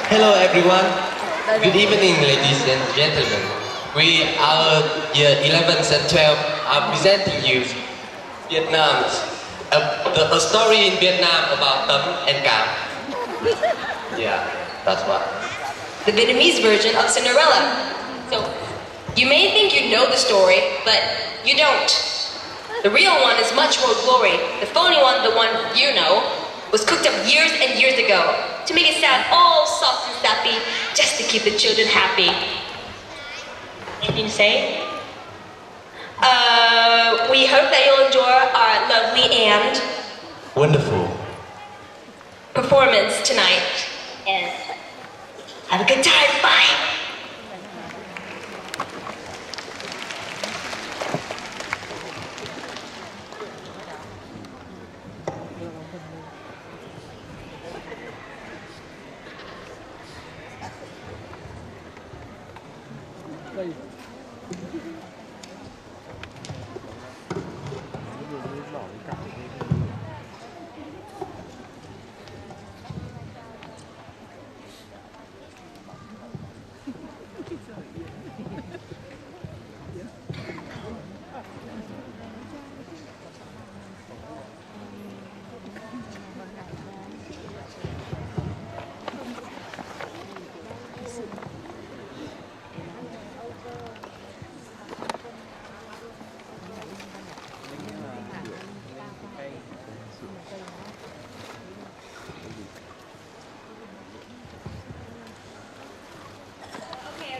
Hello everyone. Good evening ladies and gentlemen. We our year 11th and 12th are presenting you Vietnam's a story in Vietnam about Tâm and Cam. Yeah, that's what. The Vietnamese version of Cinderella. So, you may think you know the story, but you don't. The real one is much more glory. The phony one, the one you know, was cooked up years and years ago to make it sound all soft and sappy, just to keep the children happy. Anything to say? We hope that you'll enjoy our lovely and Wonderful performance tonight. And have a good time. Bye.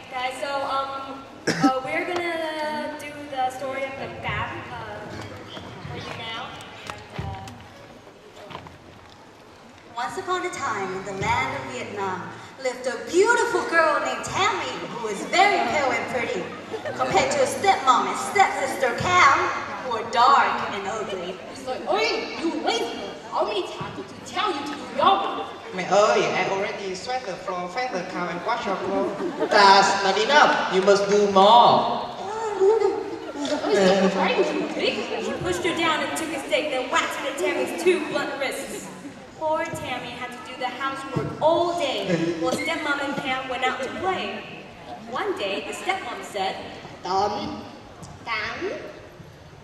Guys, so we're gonna do the story of the GAC for you now. Once upon a time, in the land of Vietnam, lived a beautiful girl named Tammy, who was very pale and pretty, compared to her stepmom and stepsister Cam, who were dark and ugly. It's like, oi, you lazy. How many times did you tell you to do your work? Mẹ ơi, I already sweat the floor, fed the cow and wash your clothes. That's not enough. You must do more. He pushed her down and took a stake, then whacked it at Tammy's two blunt wrists. Poor Tammy had to do the housework all day, while stepmom and Cam went out to play. One day, the stepmom said, Tom,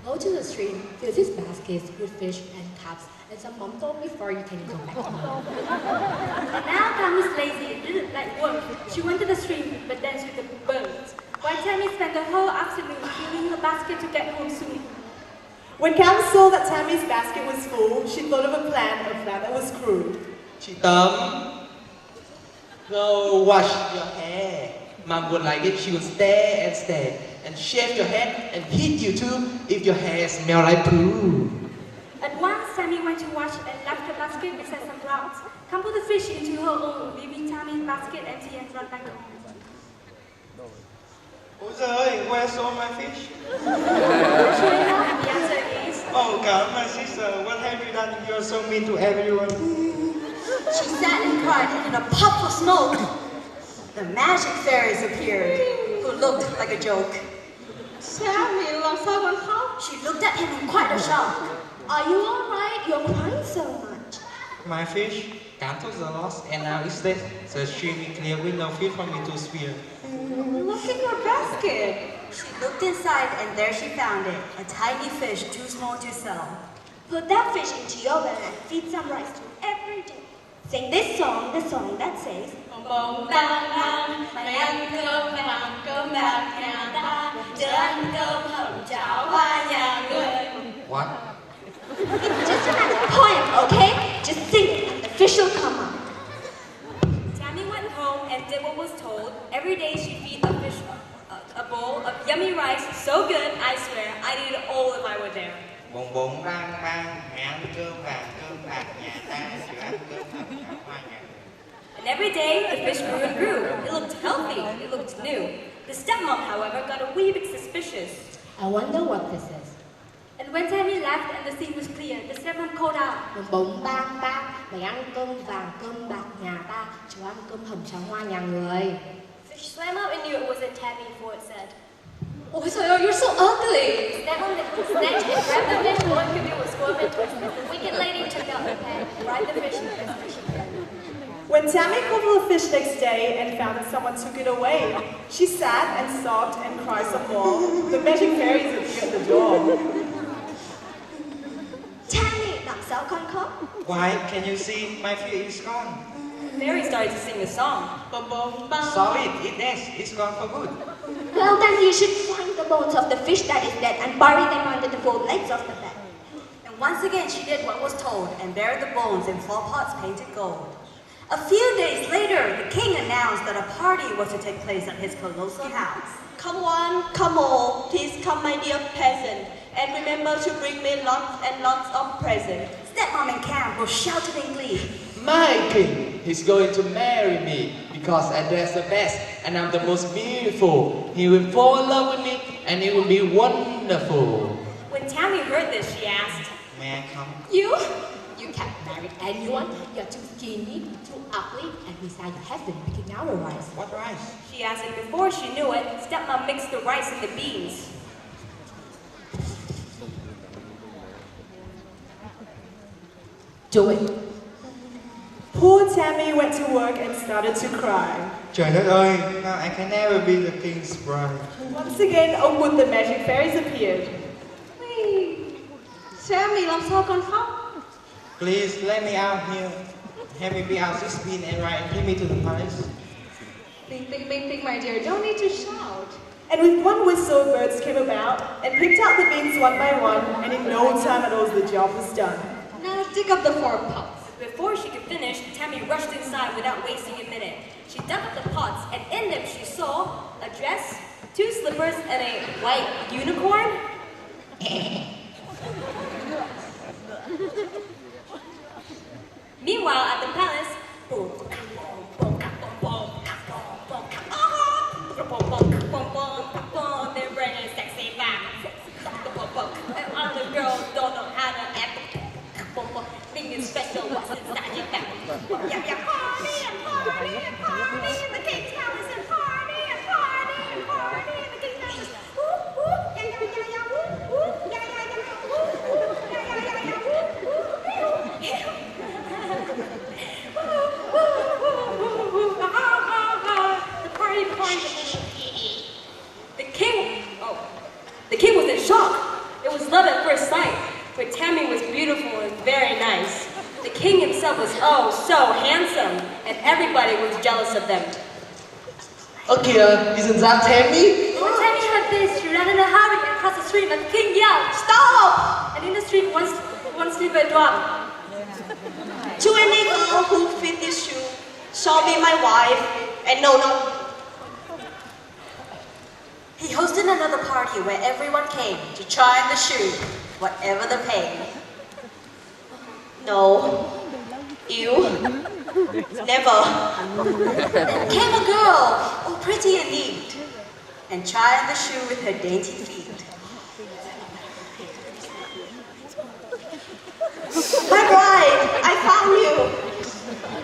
go to the stream, fill these baskets with fish and cups and some mumbo before you can go back home. and now Tammy's lazy and didn't like work. She went to the stream, but then she took the birds. While Tammy spent the whole afternoon filling her basket to get home soon. When Cam saw that Tammy's basket was full, she thought of a plan that was cruel. Chị Tâm, go wash your hair. Mom would like it. She would stare and stare and shave your head and hit you too if your hair smell like poo. At once, Tammy went to wash and left the basket beside some clouds. Cam put the fish into her own, leaving Tammy's basket empty and ran back home. Ôi giời ơi, where's all my fish? Sure enough, the answer is... Oh God, my sister, what have you done? You're so mean to everyone. She sat and cried, and in a puff of smoke, the magic fairies appeared, who looked like a joke. Sammy, làm sao con khóc? She looked at him in quite a shock. Are you alright? You're crying so much. My fish, Cam took the loss, and now it's dead. The stream is clear with no fish for me to spear. Look in your basket. She looked inside, and there she found it, a tiny fish too small to sell. Put that fish into your belly and feed some rice to it every day. Sing this song, the song that says bông bông bang bang, mày ăn cơm bạc nhà ta, chớ ăn cơm hầm cháo qua nhà người. What? It's just a poem, okay? Just sing it and the fish will come up. Tammy went home and did what was told. Every day she feed a fish a bowl of yummy rice, so good, I swear, I'd eat it all if I were there. Bông bông bang bang, mẹ ăn cơm bạc nhà ta, chữ ăn cơm hầm cháo qua nhà. And every day, the fish grew and grew. It looked healthy, it looked new. The stepmom, however, got a wee bit suspicious. I wonder what this is. And when Tammy left and the scene was clear, the stepmom called out, Bông bông bang bang, mày ăn cơm vàng cơm bạc nhà ta, cháu ăn cơm hầm cháo hoa nhà người. Fish swam up and knew it wasn't Tammy, for it said, Oh, so you're so ugly. Stepmom snatched and grabbed the fish. All it could do was squirm and twist. The wicked lady took out the pan and fried the fish as best as she could. When Tammy called for the fish next day and found that someone took it away, she sat and sobbed and cried some more. The magic fairies appeared at the door. Tammy, làm sao con khóc? Why can you see my fear is gone? The fairy started to sing a song. Saw it is. It's gone for good. Well, then you should find the bones of the fish that is dead and bury them under the 4 legs of the bed. And once again she did what was told and buried the bones in 4 pots painted gold. A few days later, the king announced that a party was to take place at his colossal house. Come one, come all, please come my dear peasant, and remember to bring me lots and lots of presents. Stepmom and Cam both shouted in glee. My king, he's going to marry me because I dress the best and I'm the most beautiful. He will fall in love with me and it will be wonderful. When Tammy heard this, she asked, May I come? You can't marry anyone. You're too skinny, too ugly, and besides you haven't been picking our rice. What rice? She asked, and before she knew it, Stepmom mixed the rice and the beans. Do it. Poor Tammy went to work and started to cry. Trời đất ơi, now I can never be the king's bride. Once again, Oakwood the magic fairies appeared. Tammy, làm sao con khóc? Please let me out here. Have me be out this bean and right and take me to the palace. Think, my dear, don't need to shout. And with one whistle, birds came about and picked out the beans one by one, and in no time at all the job was done. Now dig up the 4 pots. Before she could finish, Tammy rushed inside without wasting a minute. She dug up the pots, and in them she saw a dress, 2 slippers, and a white unicorn. Meanwhile, at the palace, they're bringing sexy back. And all the girls don't know how to act. Thinking special, what's inside your back? Yeah, party and party and party in the king's palace and party and party and party in the king's palace. Whoop, whoop, yeah, whoop, whoop, yeah, whoop, whoop, yeah, whoop, The party. The king was in shock. It was love at first sight, but Tammy was beautiful and very nice. The king himself was so handsome, and everybody was jealous of them. Okay, isn't that Tammy? When Tammy heard this, she ran in a hurry across the street, and the king yelled, "Stop!" And in the street, one slipper dropped. To any girl who fit this shoe, shall be my wife, and no. He hosted another party where everyone came to try on the shoe, whatever the pain. No. You? Never. Then came a girl, all pretty and neat, and tried on the shoe with her dainty feet. My bride, I found you.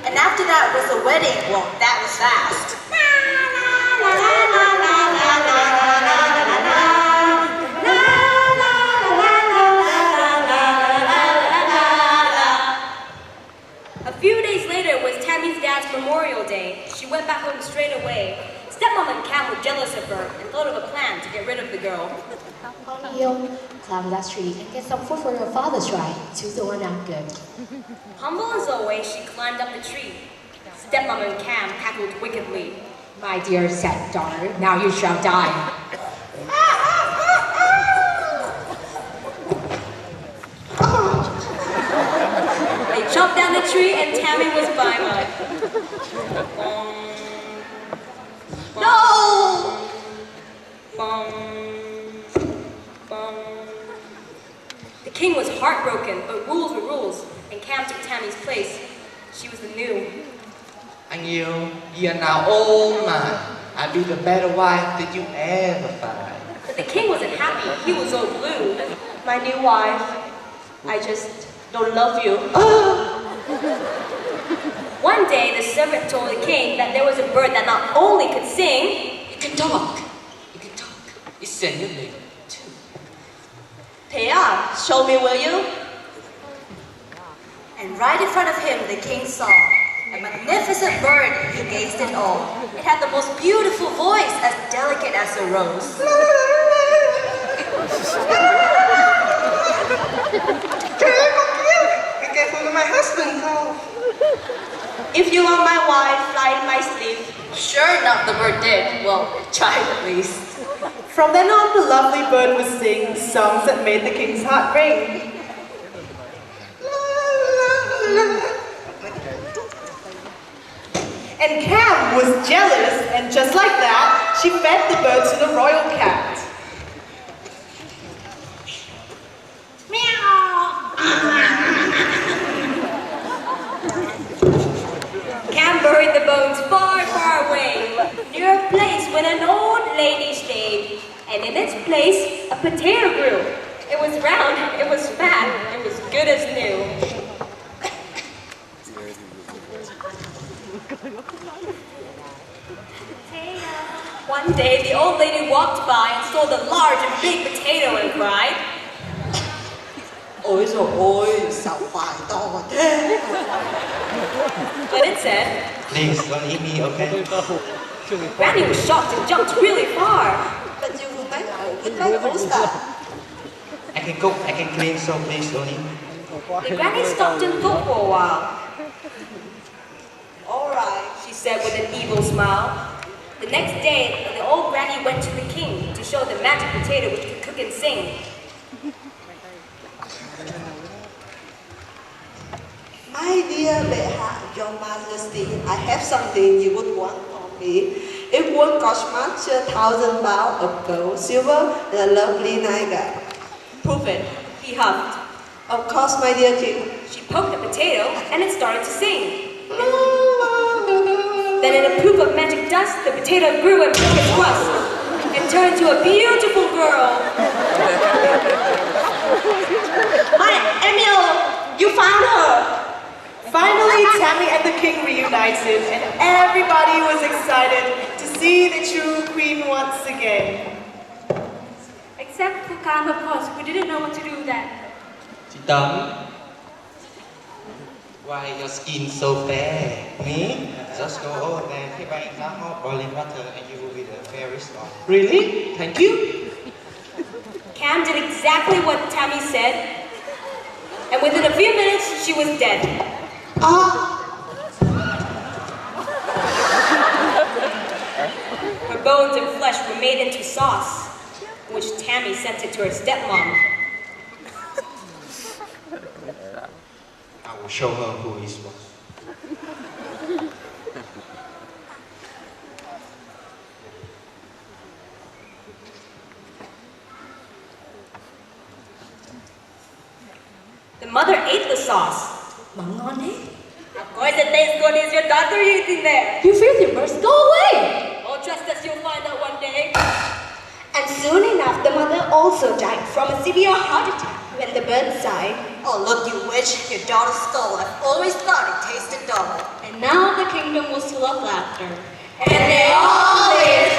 And after that was a wedding. Well, that was fast. A few days later was Tammy's dad's Memorial Day. She went back home straight away. Stepmom and Cam were jealous of her and thought of a plan to get rid of the girl. You climb that tree and get some food for your father's right. Choose the one out good. Humble as always, she climbed up the tree. Stepmom and Cam cackled wickedly. My dear sad daughter, now you shall die. They chopped down the tree and Tammy was bye-bye. No! The king was heartbroken, but rules were rules, and Cam took Tammy's place. She was the new. And you're now all mine. I'll be the better wife that you ever find. But the king wasn't happy. He was all blue. My new wife, I just don't love you. One day, the servant told the king that there was a bird that not only could sing, You can talk. It's genuinely too. Thế à? Show me, will you? And right in front of him, the king saw A magnificent bird who gazed at all. It had the most beautiful voice, as delicate as a rose. Be careful when my husband calls. If you want my wife, fly in my sleep. Sure enough, the bird did. Well, it tried at least. From then on, the lovely bird would sing songs that made the king's heart ring. And Cam was jealous, and just like that, she fed the bird to the royal cat. Cam buried the bones far, far away, near a place where an old lady stayed. And in its place, a potato grew. It was round, it was fat, it was good as new. One day, the old lady walked by and saw the large and big potato and cried, Ôi dồi ôi, sao phải to thế? Then it said, Please don't eat me, okay? Granny was shocked and jumped really far. But you will make my oyster. I can cook, I can clean, so please don't eat me. The granny stopped and thought for a while. All right. She said with an evil smile. The next day, the old granny went to the king to show the magic potato which could cook and sing. My dear Beha, Your Majesty, I have something you would want from me. It won't cost much, 1,000 pounds of gold, silver, and a lovely night. Prove it, he huffed. Of course, my dear king. She poked the potato and it started to sing. Then in a proof of magic dust, the potato grew and broke its rust and turned into a beautiful girl. My Emil, you found her. Finally, Tammy and the king reunited, and everybody was excited to see the true queen once again. Except for Cam, of course, who didn't know what to do then. Chị Tấm, why your skin so fair? Me? Just go over there, keep buying some hot boiling water, and you will be the fairy star. Really? Thank you. Cam did exactly what Tammy said, and within a few minutes, she was dead. Her bones and flesh were made into sauce, which Tammy sent it to her stepmom. I will show her who is boss. The mother ate the sauce. Mắm ngon thế. Of course it tastes good. Is your daughter eating there? You feel your burst, go away! Oh, trust us, you'll find out one day. And soon enough, the mother also died from a severe heart attack when the birds died. Oh, look, you witch, your daughter stole. I've always thought it tasted double. And now the kingdom was full of laughter. And they all lived